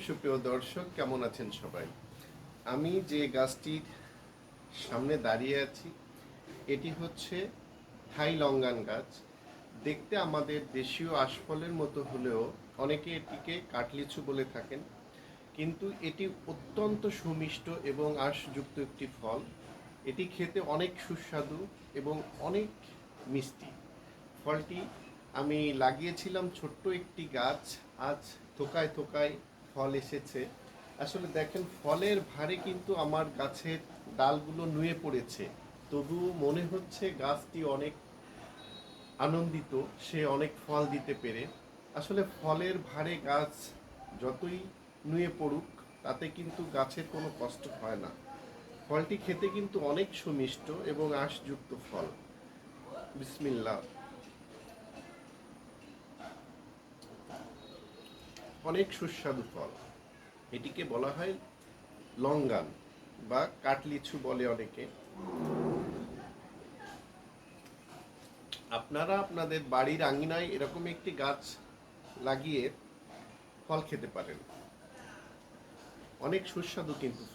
সুপ্রিয় দর্শক, কেমন আছেন সবাই? আমি যে গাছটির সামনে দাঁড়িয়ে আছি এটি হচ্ছে থাই লঙ্গান গাছ। দেখতে আমাদের দেশীয় আশফলের মতো হলেও অনেকে এটিকে কাটলিচু বলে থাকেন, কিন্তু এটি অত্যন্ত সুমিষ্ট এবং আঁশযুক্ত একটি ফল। এটি খেতে অনেক সুস্বাদু এবং অনেক মিষ্টি। ফলটি আমি লাগিয়েছিলাম ছোট্ট একটি গাছ, আজ থোকায় থোকায় ফল এসেছে। আসলে দেখেন, ফলের ভারে কিন্তু আমার গাছের ডালগুলো নুয়ে পড়েছে, তবুও মনে হচ্ছে গাছটি অনেক আনন্দিত, সে অনেক ফল দিতে পেরে। আসলে ফলের ভারে গাছ যতই নুয়ে পড়ুক, তাতে কিন্তু গাছের কোনো কষ্ট হয় না। ফলটি খেতে কিন্তু অনেক সুমিষ্ট এবং আঁশযুক্ত ফল। বিসমিল্লাহ। অনেক সুস্বাদু ফল। এটিকে বলা হয় লঙ্গান বা কাটলিচু বলে অনেকে। আপনারা আপনাদের বাড়ির আঙিনায় এরকম একটি গাছ লাগিয়ে ফল খেতে পারেন। অনেক সুস্বাদু কিন্তু।